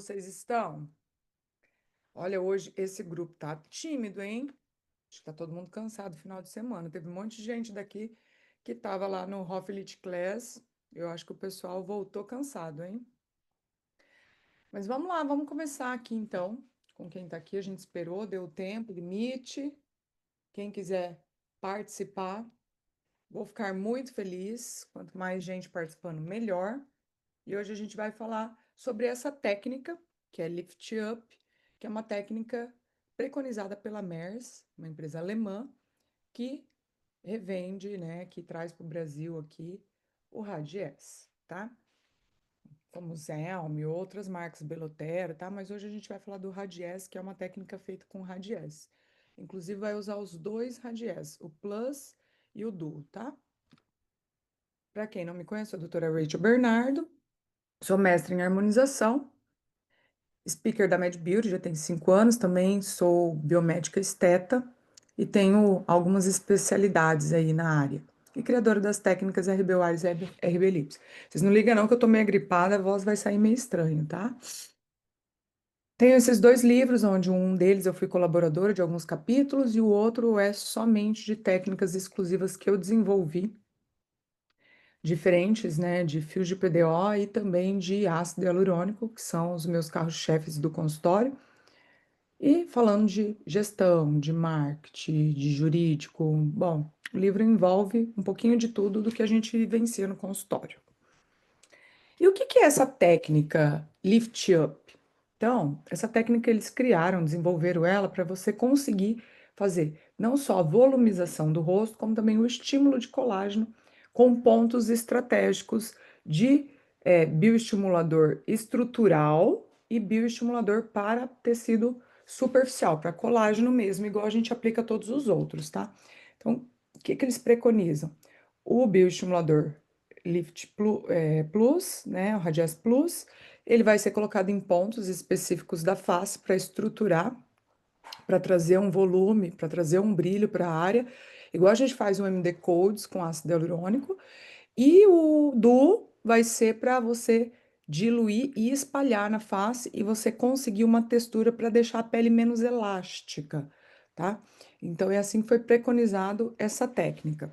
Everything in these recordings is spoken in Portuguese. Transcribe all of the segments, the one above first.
vocês estão? Olha, hoje esse grupo tá tímido, hein? Acho que tá todo mundo cansado no final de semana. Teve um monte de gente daqui que tava lá no Hofflit Class. Eu acho que o pessoal voltou cansado, hein? Mas vamos lá, vamos começar aqui então. Com quem tá aqui, a gente esperou, deu tempo, limite. Quem quiser participar, vou ficar muito feliz. Quanto mais gente participando, melhor. E hoje a gente vai falar sobre essa técnica, que é Lift Up, que é uma técnica preconizada pela Mers, uma empresa alemã, que revende, né, que traz para o Brasil aqui o Radies, tá? Como Zelm e outras marcas, Belotero, tá? Mas hoje a gente vai falar do Radies, que é uma técnica feita com Radies. Inclusive vai usar os dois Radies, o Plus e o Duo, tá? Para quem não me conhece, sou a doutora Rachel Bernardo, sou mestre em harmonização, speaker da Med Beauty, já tenho 5 anos, também sou biomédica esteta e tenho algumas especialidades aí na área. E criadora das técnicas RB Wires e RB Lips. Vocês não ligam não que eu tô meio gripada, a voz vai sair meio estranho, tá? Tenho esses dois livros, onde um deles eu fui colaboradora de alguns capítulos e o outro é somente de técnicas exclusivas que eu desenvolvi, diferentes, né, de fios de PDO e também de ácido hialurônico, que são os meus carros-chefes do consultório. E falando de gestão, de marketing, de jurídico, bom, o livro envolve um pouquinho de tudo do que a gente vivencia no consultório. E o que que é essa técnica Lift Up? Então, essa técnica eles criaram, desenvolveram ela para você conseguir fazer não só a volumização do rosto, como também o estímulo de colágeno com pontos estratégicos de bioestimulador estrutural e bioestimulador para tecido superficial, para colágeno mesmo, igual a gente aplica todos os outros, tá? Então, o que que eles preconizam? O bioestimulador Plus, né, o Radiesse Plus, ele vai ser colocado em pontos específicos da face para estruturar, para trazer um volume, para trazer um brilho para a área, igual a gente faz o MD Codes com ácido hialurônico, e o Duo vai ser para você diluir e espalhar na face e você conseguir uma textura para deixar a pele menos elástica, tá? Então é assim que foi preconizado essa técnica.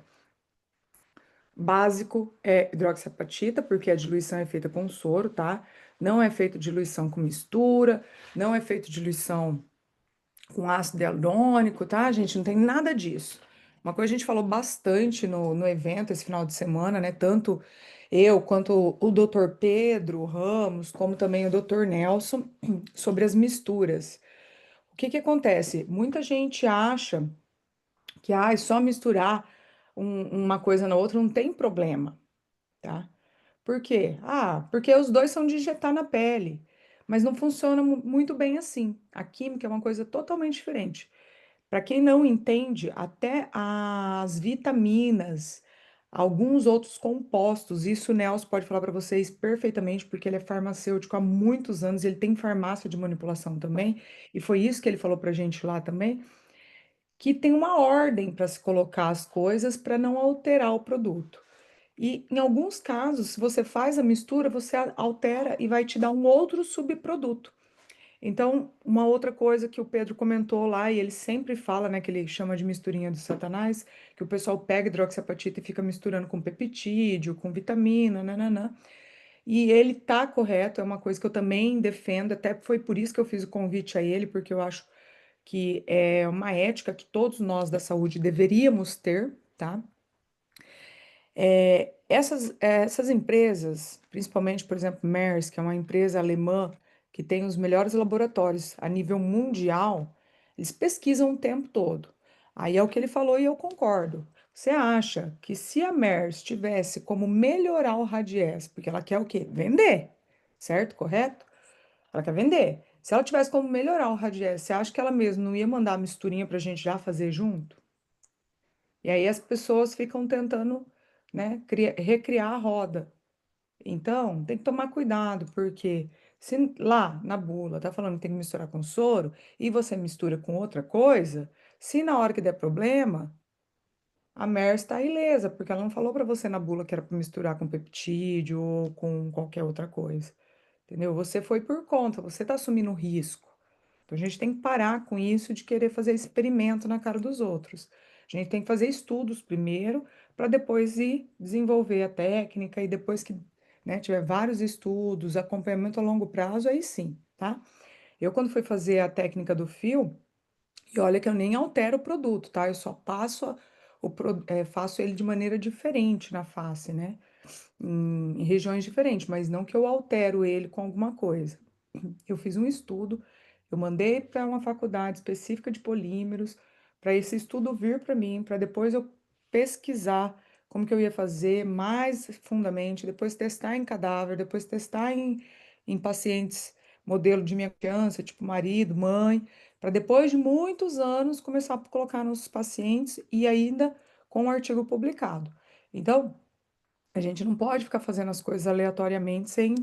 Básico é hidroxiapatita, porque a diluição é feita com soro, tá? Não é feito diluição com mistura, não é feito diluição com ácido hialurônico, tá, gente? Não tem nada disso. Uma coisa a gente falou bastante no evento esse final de semana, né? Tanto eu quanto o Dr. Pedro Ramos, como também o Dr. Nelson, sobre as misturas. O que que acontece? Muita gente acha que é só misturar uma coisa na outra não tem problema, tá? Por quê? Ah, porque os dois são de injetar na pele, mas não funciona muito bem assim. A química é uma coisa totalmente diferente. Para quem não entende, até as vitaminas, alguns outros compostos, isso o Nelson pode falar para vocês perfeitamente, porque ele é farmacêutico há muitos anos, ele tem farmácia de manipulação também, e foi isso que ele falou para a gente lá também, que tem uma ordem para se colocar as coisas para não alterar o produto. E em alguns casos, se você faz a mistura, você altera e vai te dar um outro subproduto. Então, uma outra coisa que o Pedro comentou lá, e ele sempre fala, né, que ele chama de misturinha do Satanás, que o pessoal pega hidroxiapatita e fica misturando com peptídeo, com vitamina, nananã. E ele tá correto, é uma coisa que eu também defendo, até foi por isso que eu fiz o convite a ele, porque eu acho que é uma ética que todos nós da saúde deveríamos ter, tá? Essas empresas, principalmente, por exemplo, Merck, que é uma empresa alemã que tem os melhores laboratórios a nível mundial, eles pesquisam o tempo todo. Aí é o que ele falou e eu concordo. Você acha que se a Merck tivesse como melhorar o Radies, porque ela quer o quê? Vender, certo? Correto? Ela quer vender. Se ela tivesse como melhorar o Radies, você acha que ela mesma não ia mandar a misturinha para a gente já fazer junto? E aí as pessoas ficam tentando, né, recriar a roda. Então, tem que tomar cuidado, porque se lá na bula tá falando que tem que misturar com soro e você mistura com outra coisa, se na hora que der problema, a Mer está ilesa, porque ela não falou para você na bula que era para misturar com peptídeo ou com qualquer outra coisa. entendeu? Você foi por conta, você está assumindo risco. Então a gente tem que parar com isso de querer fazer experimento na cara dos outros. A gente tem que fazer estudos primeiro, para depois ir desenvolver a técnica e depois que, né, tiver vários estudos, acompanhamento a longo prazo, aí sim, tá? Eu, quando fui fazer a técnica do fio, e olha que eu nem altero o produto, tá? Eu só faço ele de maneira diferente na face, né? Em regiões diferentes, mas não que eu altero ele com alguma coisa. Eu fiz um estudo, eu mandei para uma faculdade específica de polímeros, para esse estudo vir para mim, para depois eu pesquisar como que eu ia fazer mais fundamente, depois testar em cadáver, depois testar em pacientes modelo de minha criança, tipo marido, mãe, para depois de muitos anos começar a colocar nos pacientes e ainda com um artigo publicado. Então, a gente não pode ficar fazendo as coisas aleatoriamente sem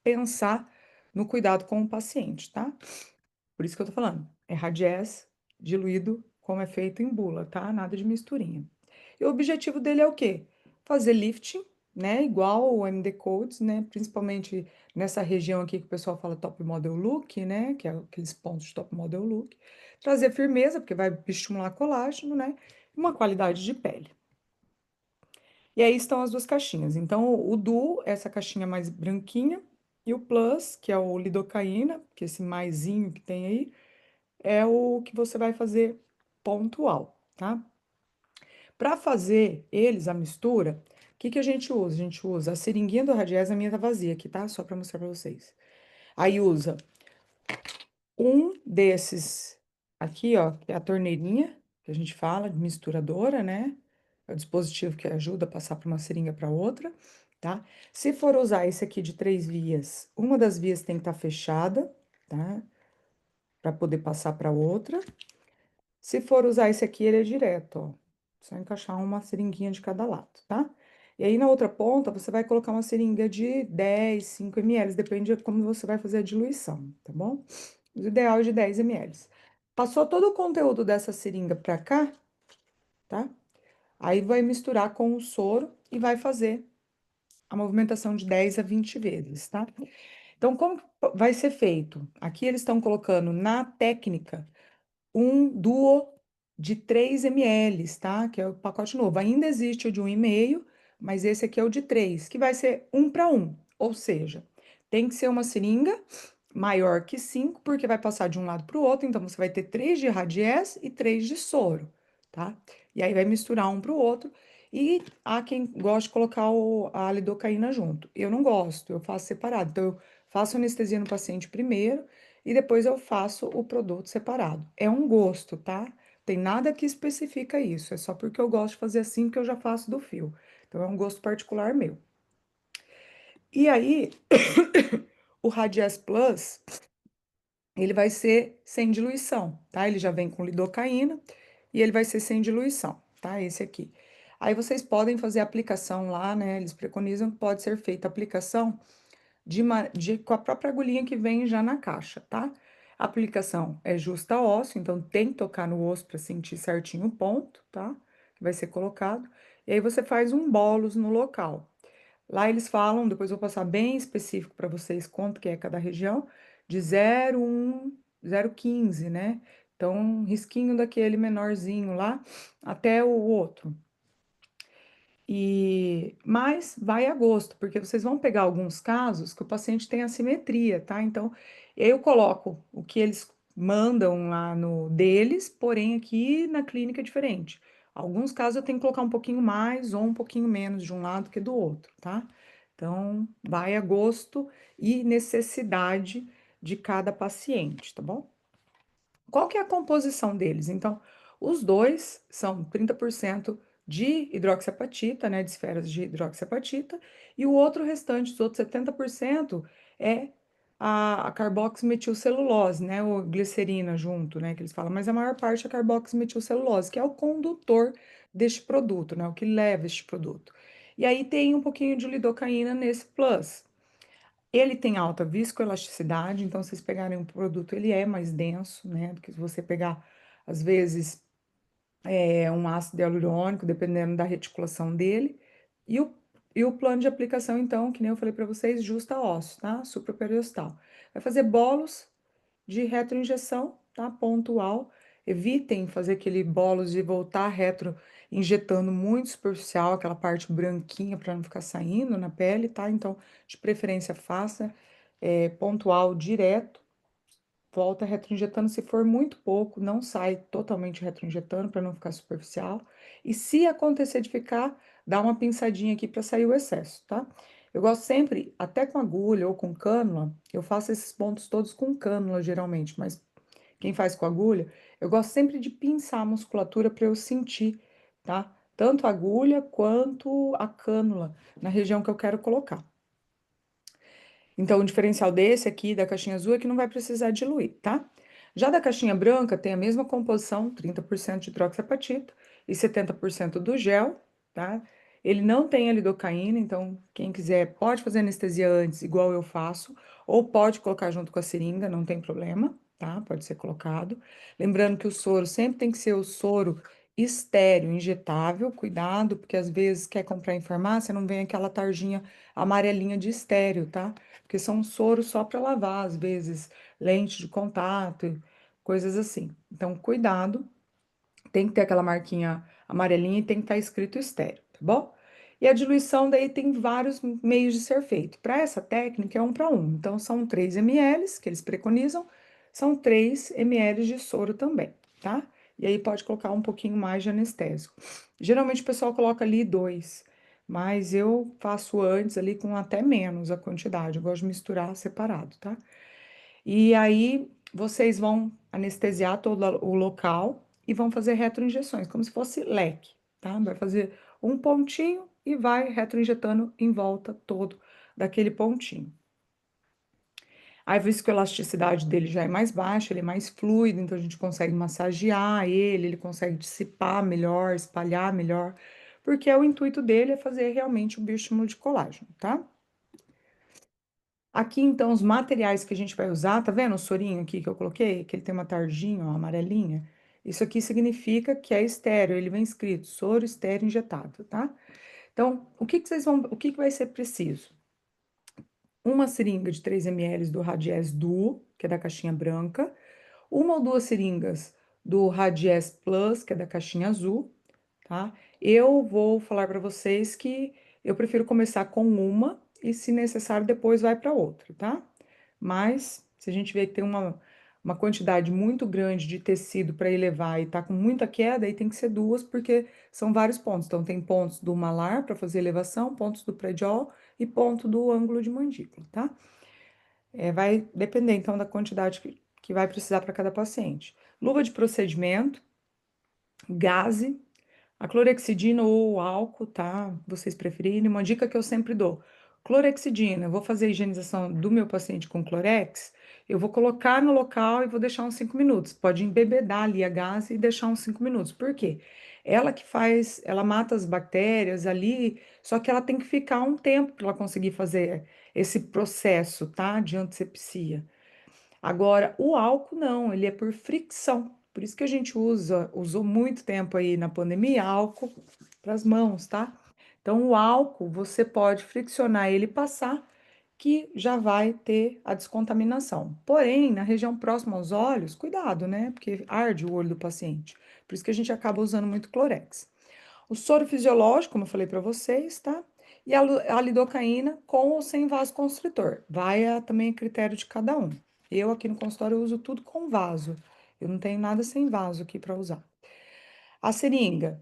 pensar no cuidado com o paciente, tá? Por isso que eu tô falando, é Radies diluído como é feito em bula, tá? Nada de misturinha. E o objetivo dele é o quê? Fazer lifting, né? Igual o MD Codes, né? Principalmente nessa região aqui que o pessoal fala top model look, né? Que é aqueles pontos de top model look. Trazer firmeza, porque vai estimular colágeno, né? E uma qualidade de pele. E aí estão as duas caixinhas. Então, o Duo, essa caixinha mais branquinha, e o Plus, que é o lidocaína, que é esse maisinho que tem aí, é o que você vai fazer pontual, tá? Para fazer eles, a mistura, o que que a gente usa? A gente usa a seringuinha do Radies, a minha tá vazia aqui, tá? Só para mostrar para vocês. Aí usa um desses aqui, ó, que é a torneirinha, que a gente fala, de misturadora, né? É o dispositivo que ajuda a passar para uma seringa para outra, tá? Se for usar esse aqui de 3 vias, uma das vias tem que estar fechada, tá? Para poder passar para outra. Se for usar esse aqui, ele é direto, ó. Só encaixar uma seringuinha de cada lado, tá? E aí na outra ponta, você vai colocar uma seringa de 10, 5 ml, depende de como você vai fazer a diluição, tá bom? O ideal é de 10 ml. Passou todo o conteúdo dessa seringa para cá, tá? Aí vai misturar com o soro e vai fazer a movimentação de 10 a 20 vezes, tá? Então, como que vai ser feito? Aqui eles estão colocando na técnica um duo de 3 ml, tá? Que é o pacote novo. Ainda existe o de 1,5, mas esse aqui é o de 3, que vai ser 1 para 1. Ou seja, tem que ser uma seringa maior que 5, porque vai passar de um lado para o outro. Então, você vai ter 3 de Radies e 3 de soro, tá? E aí vai misturar um para o outro. E há quem gosta de colocar a lidocaína junto. Eu não gosto, eu faço separado. Então, eu faço anestesia no paciente primeiro e depois eu faço o produto separado. É um gosto, tá? Tem nada que especifica isso, é só porque eu gosto de fazer assim que eu já faço do fio. Então é um gosto particular meu. E aí, o Radies Plus, ele vai ser sem diluição, tá? Ele já vem com lidocaína e ele vai ser sem diluição, tá? Esse aqui. Aí vocês podem fazer a aplicação lá, né? Eles preconizam que pode ser feita a aplicação com a própria agulhinha que vem já na caixa, tá? A aplicação é justa ósseo, então tem que tocar no osso para sentir certinho o ponto, tá? Que vai ser colocado. E aí você faz um bolos no local. Lá eles falam, depois eu vou passar bem específico para vocês quanto que é cada região, de 0,1, 0,15, né? Então, um risquinho daquele menorzinho lá até o outro. Mas vai a gosto, porque vocês vão pegar alguns casos que o paciente tem assimetria, tá? Então, eu coloco o que eles mandam lá no deles, porém aqui na clínica é diferente. Alguns casos eu tenho que colocar um pouquinho mais ou um pouquinho menos de um lado que do outro, tá? Então, vai a gosto e necessidade de cada paciente, tá bom? Qual que é a composição deles? Então, os dois são 30% de hidroxiapatita, né, de esferas de hidroxiapatita, e o outro restante, os outros 70% é a carboximetilcelulose, né, ou glicerina junto, né, que eles falam, mas a maior parte é a carboximetilcelulose, que é o condutor deste produto, né, o que leva este produto. E aí tem um pouquinho de lidocaína nesse plus. Ele tem alta viscoelasticidade, então, se vocês pegarem um produto, ele é mais denso, né? Do que se você pegar, às vezes, um ácido hialurônico, dependendo da reticulação dele. E o E o plano de aplicação, então, que nem eu falei para vocês, justa ósseo, tá? Supraperiostal. Vai fazer bolos de retroinjeção, tá? Pontual. Evitem fazer aquele bolos de voltar retro injetando muito superficial, aquela parte branquinha para não ficar saindo na pele, tá? Então, de preferência, faça pontual direto. Volta retroinjetando, se for muito pouco, não sai totalmente retroinjetando para não ficar superficial. E se acontecer de ficar, dá uma pinçadinha aqui para sair o excesso, tá? Eu gosto sempre, até com agulha ou com cânula, eu faço esses pontos todos com cânula geralmente, mas quem faz com agulha, eu gosto sempre de pinçar a musculatura para eu sentir, tá? Tanto a agulha quanto a cânula na região que eu quero colocar. Então, o diferencial desse aqui, da caixinha azul, é que não vai precisar diluir, tá? Já da caixinha branca, tem a mesma composição, 30% de hidroxiapatita e 70% do gel, tá? Ele não tem a lidocaína, então quem quiser pode fazer anestesia antes, igual eu faço, ou pode colocar junto com a seringa, não tem problema, tá? Pode ser colocado. Lembrando que o soro sempre tem que ser o soro estéreo, injetável, cuidado, porque às vezes quer comprar em farmácia, não vem aquela tarjinha amarelinha de estéreo, tá? Porque são soros só para lavar, às vezes, lente de contato, coisas assim. Então, cuidado, tem que ter aquela marquinha amarelinha e tem que estar escrito estéreo, tá bom? E a diluição daí tem vários meios de ser feito. Para essa técnica é 1 para 1. Então, são 3 ml que eles preconizam, são 3 ml de soro também, tá? E aí pode colocar um pouquinho mais de anestésico. Geralmente o pessoal coloca ali 2, mas eu faço antes ali com até menos a quantidade. Eu gosto de misturar separado, tá? E aí vocês vão anestesiar todo o local e vão fazer retroinjeções, como se fosse leque, tá? Vai fazer um pontinho e vai retroinjetando em volta todo daquele pontinho. Aí, visto que a elasticidade dele já é mais baixa, ele é mais fluido, então a gente consegue massagear ele consegue dissipar melhor, espalhar melhor, porque o intuito dele é fazer realmente o bioestímulo de colágeno, tá? Aqui, então, os materiais que a gente vai usar, tá vendo o sorinho aqui que eu coloquei? Que ele tem uma tarjinha, ó, amarelinha. Isso aqui significa que é estéreo, ele vem escrito soro estéreo injetado, tá? Então, o que que vai ser preciso? Uma seringa de 3 ml do Radies Duo, que é da caixinha branca, uma ou duas seringas do Radies Plus, que é da caixinha azul, tá? Eu vou falar para vocês que eu prefiro começar com uma e, se necessário, depois vai para outra, tá? Mas se a gente vê que tem uma quantidade muito grande de tecido para elevar e tá com muita queda, aí tem que ser duas, porque são vários pontos. Então, tem pontos do malar para fazer elevação, pontos do predial e ponto do ângulo de mandíbula, tá? Vai depender, então, da quantidade que vai precisar para cada paciente. Luva de procedimento, gaze, a clorexidina ou o álcool, tá? Vocês preferirem. Uma dica que eu sempre dou: clorexidina. Eu vou fazer a higienização do meu paciente com clorex, eu vou colocar no local e vou deixar uns 5 minutos. Pode embebedar ali a gase e deixar uns 5 minutos. Por quê? Ela que faz, ela mata as bactérias ali, só que ela tem que ficar um tempo para ela conseguir fazer esse processo, tá? De antisepsia. Agora, o álcool não, ele é por fricção. Por isso que a gente usou muito tempo aí na pandemia, álcool para as mãos, tá? Então, o álcool, você pode friccionar ele e passar, que já vai ter a descontaminação. Porém, na região próxima aos olhos, cuidado, né? Porque arde o olho do paciente. Por isso que a gente acaba usando muito Clorex. O soro fisiológico, como eu falei para vocês, tá? E a lidocaína com ou sem vasoconstritor. Vai também a critério de cada um. Eu aqui no consultório eu uso tudo com vaso. Eu não tenho nada sem vaso aqui para usar. A seringa,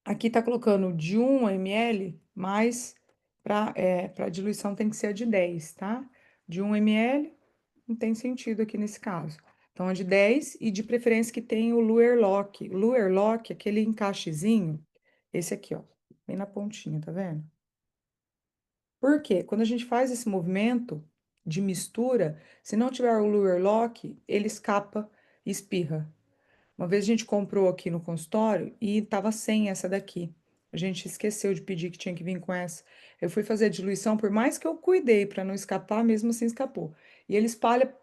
aqui tá colocando de 1 ml, mas para diluição tem que ser a de 10, tá? De 1 ml não tem sentido aqui nesse caso. Então, a de 10 e de preferência que tenha o Luer Lock. O Luer Lock, aquele encaixezinho, esse aqui, ó, bem na pontinha, tá vendo? Por quê? Quando a gente faz esse movimento de mistura, se não tiver o Luer Lock, ele escapa e espirra. Uma vez a gente comprou aqui no consultório e tava sem essa daqui. A gente esqueceu de pedir que tinha que vir com essa. Eu fui fazer a diluição, por mais que eu cuidei para não escapar, mesmo assim escapou. E ele espalha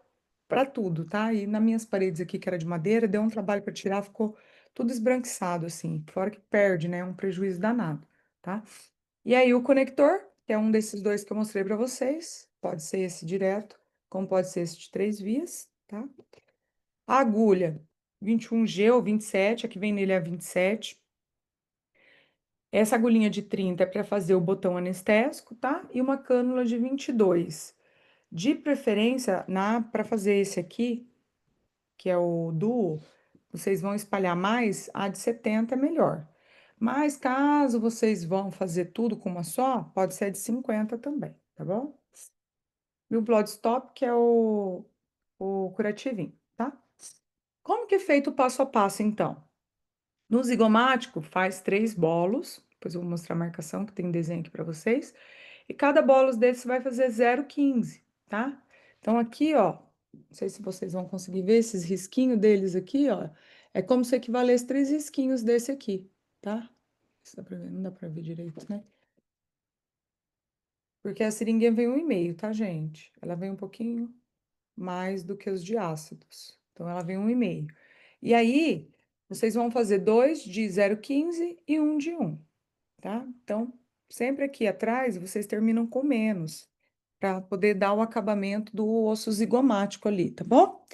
para tudo, tá? E nas minhas paredes aqui, que era de madeira, deu um trabalho para tirar, ficou tudo esbranquiçado assim. Fora que perde, né? É um prejuízo danado, tá? E aí o conector, que é um desses dois que eu mostrei para vocês, pode ser esse direto, como pode ser esse de 3 vias, tá? A agulha 21G ou 27, a que vem nele é a 27. Essa agulhinha de 30 é para fazer o botão anestésico, tá? E uma cânula de 22. De preferência, para fazer esse aqui, que é o duo, vocês vão espalhar mais, a de 70 é melhor. Mas caso vocês vão fazer tudo com uma só, pode ser a de 50 também, tá bom? E o Bloodstop, que é o curativinho, tá? Como que é feito o passo a passo, então? No zigomático, faz 3 bolos, depois eu vou mostrar a marcação, que tem desenho aqui para vocês. E cada bolos desse vai fazer 0,15, tá? Então, aqui, ó, não sei se vocês vão conseguir ver esses risquinhos deles aqui, ó. É como se equivalesse 3 risquinhos desse aqui, tá? Se dá pra ver, não dá pra ver direito, né? Porque a seringuinha vem 1,5, tá, gente? Ela vem um pouquinho mais do que os de ácidos. Então, ela vem 1,5. E aí, vocês vão fazer dois de 0,15 e um de 1, tá? Então, sempre aqui atrás, vocês terminam com menos, para poder dar o acabamento do osso zigomático ali, tá bom?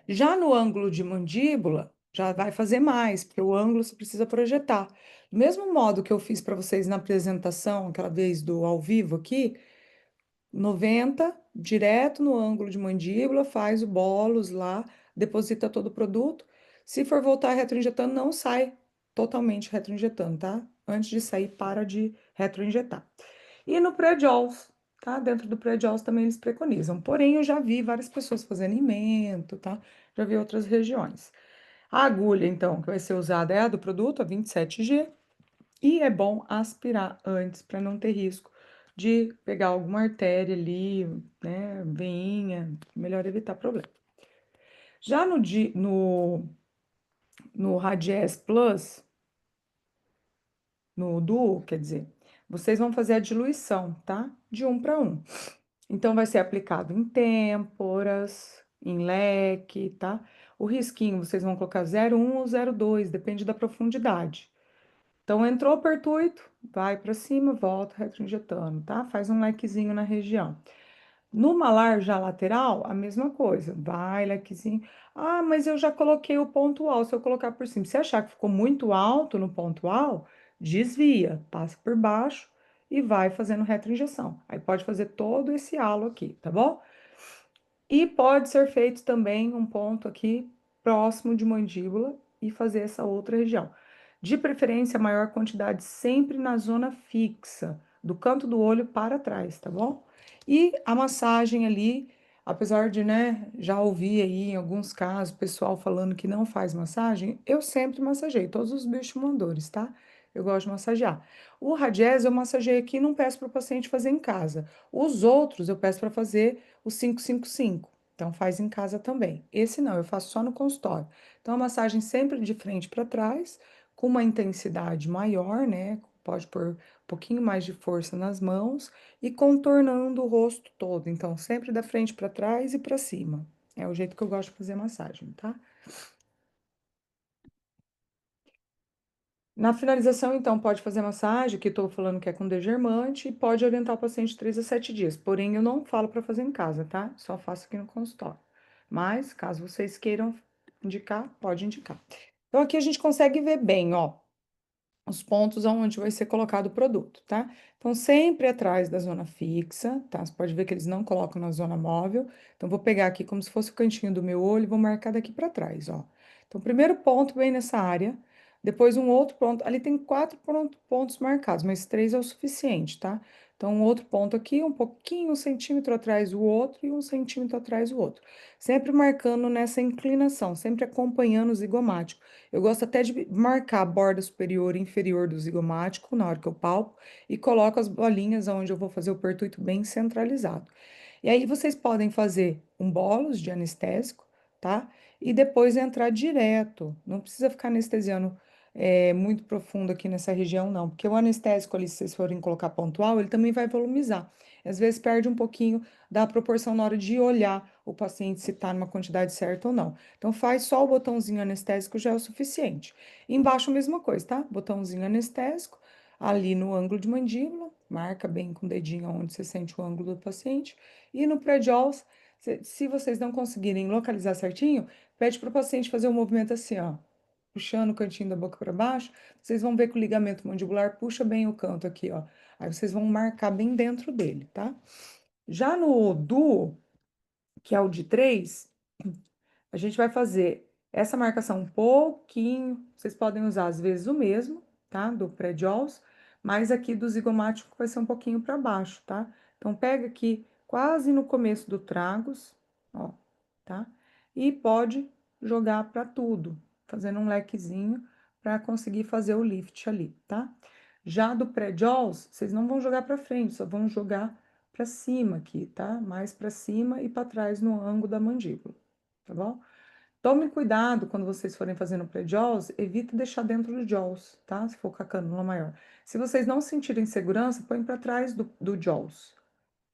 Já no ângulo de mandíbula, já vai fazer mais, porque o ângulo você precisa projetar. Do mesmo modo que eu fiz para vocês na apresentação, aquela vez do ao vivo aqui, 90, direto no ângulo de mandíbula, faz o bolos lá, deposita todo o produto. Se for voltar retroinjetando, não sai totalmente retroinjetando, tá? Antes de sair, para de retroinjetar. E no pré-JAWS, tá? Dentro do pré-JAWS também eles preconizam. Porém, eu já vi várias pessoas fazendo emento, tá? Já vi outras regiões. A agulha, então, que vai ser usada é a do produto, a 27G. E é bom aspirar antes para não ter risco de pegar alguma artéria ali, né, veinha, melhor evitar problema. Já no Radies Plus, no Duo, quer dizer, vocês vão fazer a diluição, tá? De 1 para 1. Então, vai ser aplicado em têmporas, em leque, tá? O risquinho, vocês vão colocar 0,1 ou 0,2, depende da profundidade. Então, entrou o pertuito, vai para cima, volta retroinjetando, tá? Faz um lequezinho na região. No malar já lateral, a mesma coisa, vai lequezinho. Ah, mas eu já coloquei o pontual, se eu colocar por cima. Se achar que ficou muito alto no pontual, desvia, passa por baixo e vai fazendo retroinjeção. Aí pode fazer todo esse halo aqui, tá bom? E pode ser feito também um ponto aqui próximo de mandíbula e fazer essa outra região. De preferência, a maior quantidade sempre na zona fixa, do canto do olho para trás, tá bom? E a massagem ali, apesar de, né, já ouvi aí em alguns casos, pessoal falando que não faz massagem, eu sempre massageio, todos os bioestimuladores, tá? Eu gosto de massagear. O Radies eu massageio aqui e não peço para o paciente fazer em casa. Os outros eu peço para fazer o 555. Então, faz em casa também. Esse não, eu faço só no consultório. Então, a massagem sempre de frente para trás, com uma intensidade maior, né? Pode pôr um pouquinho mais de força nas mãos e contornando o rosto todo. Então, sempre da frente para trás e para cima. É o jeito que eu gosto de fazer massagem, tá? Na finalização, então, pode fazer massagem, que estou falando que é com degermante, e pode orientar o paciente 3 a 7 dias. Porém, eu não falo para fazer em casa, tá? Só faço aqui no consultório. Mas, caso vocês queiram indicar, pode indicar. Então, aqui a gente consegue ver bem, ó, os pontos onde vai ser colocado o produto, tá? Então, sempre atrás da zona fixa, tá? Você pode ver que eles não colocam na zona móvel. Então, vou pegar aqui como se fosse o cantinho do meu olho e vou marcar daqui para trás, ó. Então, primeiro ponto bem nessa área, depois um outro ponto. Ali tem 4 pontos marcados, mas 3 é o suficiente, tá? Então, um outro ponto aqui, um pouquinho, 1 centímetro atrás do outro e 1 centímetro atrás do outro. Sempre marcando nessa inclinação, sempre acompanhando o zigomático. Eu gosto até de marcar a borda superior e inferior do zigomático na hora que eu palpo e coloco as bolinhas onde eu vou fazer o pertuito bem centralizado. E aí vocês podem fazer um bolos de anestésico, tá? E depois entrar direto. Não precisa ficar anestesiando muito profundo aqui nessa região, não, porque o anestésico ali, se vocês forem colocar pontual, ele também vai volumizar. Às vezes perde um pouquinho da proporção na hora de olhar o paciente se está numa quantidade certa ou não. Então, faz só o botãozinho anestésico já é o suficiente. Embaixo, a mesma coisa, tá? Botãozinho anestésico. ali no ângulo de mandíbula, marca bem com o dedinho onde você sente o ângulo do paciente. E no pré-jaws, se vocês não conseguirem localizar certinho, pede para o paciente fazer um movimento assim, ó, puxando o cantinho da boca para baixo. Vocês vão ver que o ligamento mandibular puxa bem o canto aqui, ó. Aí vocês vão marcar bem dentro dele, tá? Já no duo, que é o de 3, a gente vai fazer essa marcação um pouquinho. Vocês podem usar às vezes o mesmo, tá? Do pré-jaws, mas aqui do zigomático vai ser um pouquinho para baixo, tá? Então pega aqui quase no começo do tragus, ó, tá? E pode jogar para tudo, fazendo um lequezinho para conseguir fazer o lift ali, tá? Já do pré-jaws, vocês não vão jogar para frente, só vão jogar para cima aqui, tá? Mais para cima e para trás no ângulo da mandíbula, tá bom? Tome cuidado quando vocês forem fazendo pré-jaws, evite deixar dentro do jaws, tá? Se for com a cânula maior. Se vocês não sentirem segurança, põe para trás do jaws.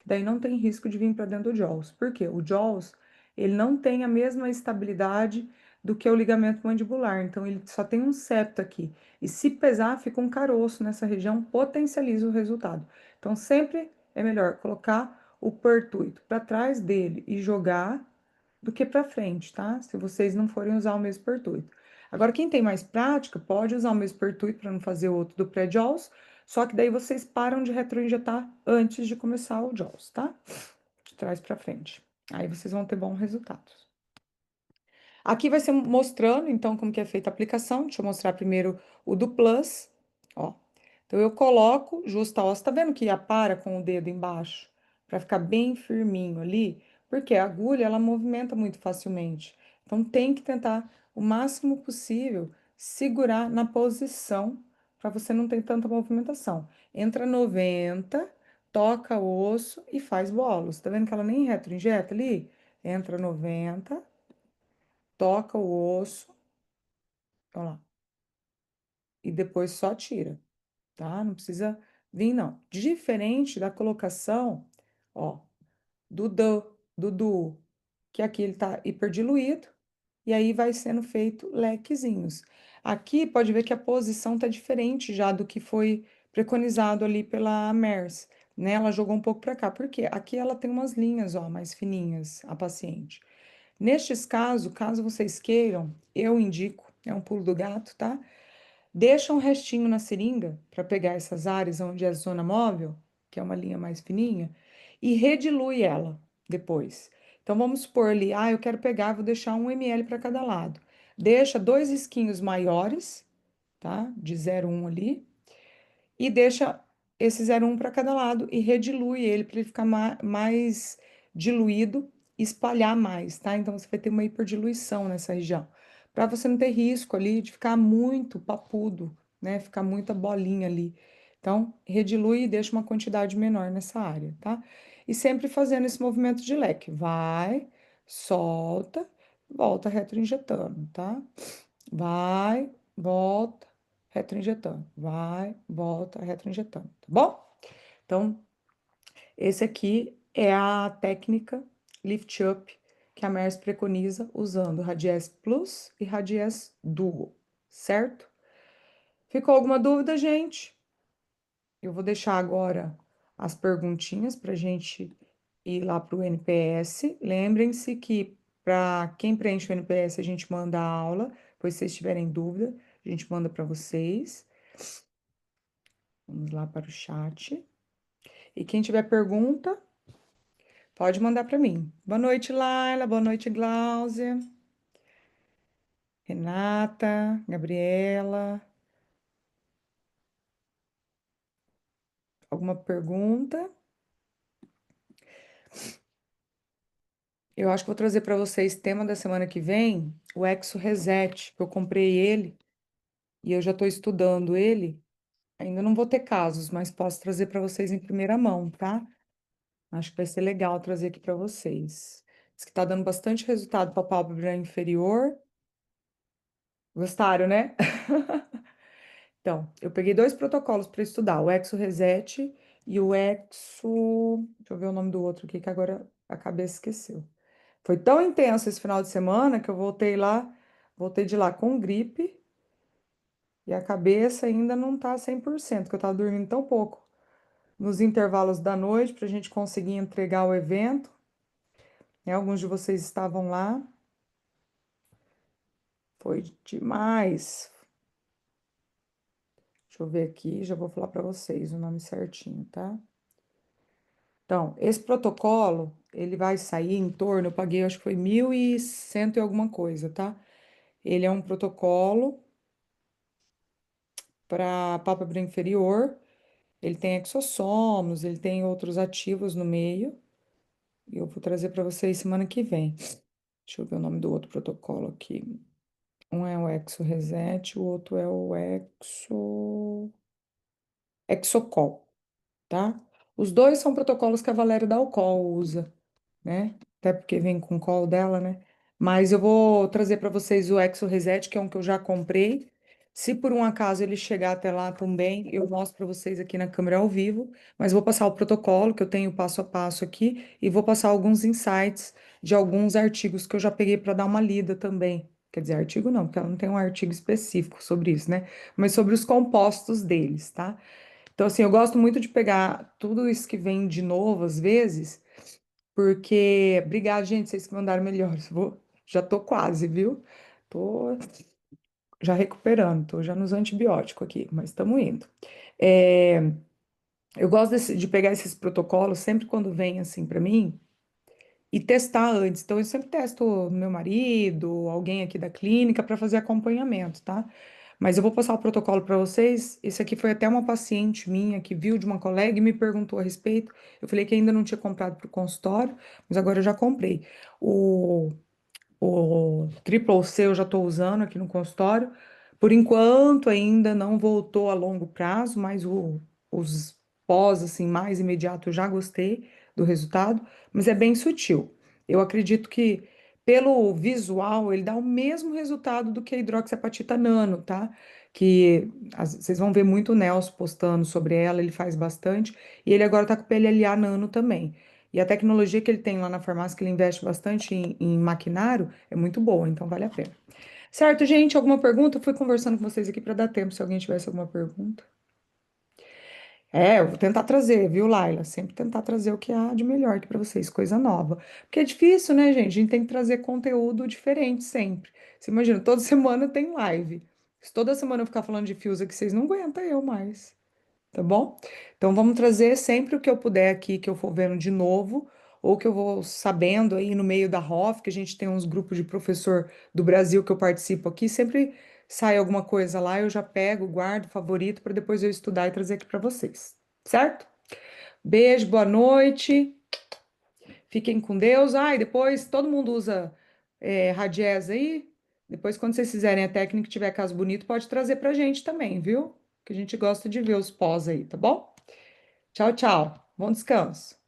Daí não tem risco de vir para dentro do jaws. Por quê? O jaws, ele não tem a mesma estabilidade do que o ligamento mandibular. Então, ele só tem um septo aqui. E se pesar, fica um caroço nessa região, potencializa o resultado. Então, sempre é melhor colocar o pertuito para trás dele e jogar do que para frente, tá? Se vocês não forem usar o mesmo pertuito. Agora, quem tem mais prática, pode usar o mesmo pertuito para não fazer o outro do pré-jaws, só que daí vocês param de retroinjetar antes de começar o jaws, tá? De trás para frente. Aí vocês vão ter bons resultados. Aqui vai ser mostrando, então, como que é feita a aplicação. Deixa eu mostrar primeiro o do Plus, ó. Então, eu coloco justa a ossa. Tá vendo que apara com o dedo embaixo? Para ficar bem firminho ali. Porque a agulha, ela movimenta muito facilmente. Então, tem que tentar, o máximo possível, segurar na posição para você não ter tanta movimentação. Entra 90, toca o osso e faz bolos. Tá vendo que ela nem retroinjeta ali? Entra 90, toca o osso, ó lá, e depois só tira, tá? Não precisa vir, não. Diferente da colocação, ó, do que aqui ele tá hiperdiluído, e aí vai sendo feito lequezinhos. Aqui pode ver que a posição tá diferente já do que foi preconizado ali pela MERS, né? Ela jogou um pouco para cá, porque aqui ela tem umas linhas, ó, mais fininhas, a paciente. Nestes casos, caso vocês queiram, eu indico, é um pulo do gato, tá? Deixa um restinho na seringa para pegar essas áreas onde é a zona móvel, que é uma linha mais fininha, e redilui ela depois. Então vamos supor ali, eu quero pegar, vou deixar 1 ml para cada lado. Deixa dois risquinhos maiores, tá? De 0,1 ali, e deixa esse 0,1 para cada lado e redilui ele para ele ficar mais diluído, espalhar mais, tá? Então você vai ter uma hiperdiluição nessa região, para você não ter risco ali de ficar muito papudo, né? Ficar muita bolinha ali. Então, redilui e deixa uma quantidade menor nessa área, tá? E sempre fazendo esse movimento de leque. Vai, solta, volta retroinjetando, tá? Vai, volta, retroinjetando. Vai, volta, retroinjetando, tá bom? Então, esse aqui é a técnica Lift Up que a MERS preconiza usando Radies Plus e Radies Duo, certo? Ficou alguma dúvida, gente? Eu vou deixar agora as perguntinhas para a gente ir lá para o NPS. Lembrem-se que para quem preenche o NPS, a gente manda a aula, pois se vocês tiverem dúvida, a gente manda para vocês. Vamos lá para o chat. E quem tiver pergunta, pode mandar para mim. Boa noite, Laila. Boa noite, Gláusia. Renata, Gabriela. Alguma pergunta? Eu acho que vou trazer para vocês tema da semana que vem, o Exo Reset, que eu comprei ele e eu já estou estudando ele. Ainda não vou ter casos, mas posso trazer para vocês em primeira mão, tá? Acho que vai ser legal trazer aqui para vocês. Diz que está dando bastante resultado para a pálpebra inferior. Gostaram, né? Então, eu peguei dois protocolos para estudar, o Exo Reset e o Exo. Deixa eu ver o nome do outro aqui, que agora a cabeça esqueceu. Foi tão intenso esse final de semana que eu voltei de lá com gripe. E a cabeça ainda não tá 100%, porque eu tava dormindo tão pouco nos intervalos da noite para a gente conseguir entregar o evento, né? Alguns de vocês estavam lá, foi demais. Deixa eu ver aqui, já vou falar para vocês o nome certinho, tá? Então, esse protocolo, ele vai sair em torno, eu paguei, acho que foi 1.100 e alguma coisa, tá? Ele é um protocolo para pálpebra inferior, ele tem exossomos, ele tem outros ativos no meio, e eu vou trazer para vocês semana que vem. Deixa eu ver o nome do outro protocolo aqui. Um é o Exo Reset, o outro é o Exocol, tá? Os dois são protocolos que a Valéria Dalcol usa, né? Até porque vem com o call dela, né? Mas eu vou trazer para vocês o Exo Reset, que é um que eu já comprei. Se por um acaso ele chegar até lá também, eu mostro para vocês aqui na câmera ao vivo, mas vou passar o protocolo que eu tenho passo a passo aqui e vou passar alguns insights de alguns artigos que eu já peguei para dar uma lida também. Quer dizer, artigo não, porque ela não tem um artigo específico sobre isso, né? Mas sobre os compostos deles, tá? Então, assim, eu gosto muito de pegar tudo isso que vem de novo, às vezes, porque. Obrigada, gente, vocês que mandaram melhores. Já tô quase, viu? Tô já recuperando, tô já nos antibióticos aqui, mas estamos indo. É, eu gosto de pegar esses protocolos sempre quando vem assim para mim e testar antes. Então, eu sempre testo no meu marido, alguém aqui da clínica, para fazer acompanhamento, tá? Mas eu vou passar o protocolo para vocês. Esse aqui foi até uma paciente minha que viu de uma colega e me perguntou a respeito. Eu falei que ainda não tinha comprado para o consultório, mas agora eu já comprei. O o Triple C eu já estou usando aqui no consultório. Por enquanto ainda não voltou a longo prazo, mas os pós, assim, mais imediato, eu já gostei do resultado, mas é bem sutil. Eu acredito que, pelo visual, ele dá o mesmo resultado do que a hidroxiapatita nano, tá? Que vocês vão ver muito o Nelson postando sobre ela, ele faz bastante, e ele agora tá com o PLLA nano também. E a tecnologia que ele tem lá na farmácia, que ele investe bastante em maquinário, é muito boa, então vale a pena. Certo, gente? Alguma pergunta? Eu fui conversando com vocês aqui para dar tempo, se alguém tivesse alguma pergunta. É, eu vou tentar trazer, viu, Laila? Sempre tentar trazer o que há de melhor aqui para vocês, coisa nova. Porque é difícil, né, gente? A gente tem que trazer conteúdo diferente sempre. Você imagina, toda semana tem live. Se toda semana eu ficar falando de fios aqui, vocês não aguentam eu mais. Tá bom? Então vamos trazer sempre o que eu puder aqui, que eu for vendo de novo, ou que eu vou sabendo aí no meio da ROF, que a gente tem uns grupos de professor do Brasil que eu participo aqui, sempre sai alguma coisa lá, eu já pego, guardo, favorito, para depois eu estudar e trazer aqui para vocês, certo? Beijo, boa noite, fiquem com Deus. Ah, e depois todo mundo usa Radies aí. Depois, quando vocês fizerem a técnica e tiver caso bonito, pode trazer pra gente também, viu? Que a gente gosta de ver os pós aí, tá bom? Tchau, tchau. Bom descanso.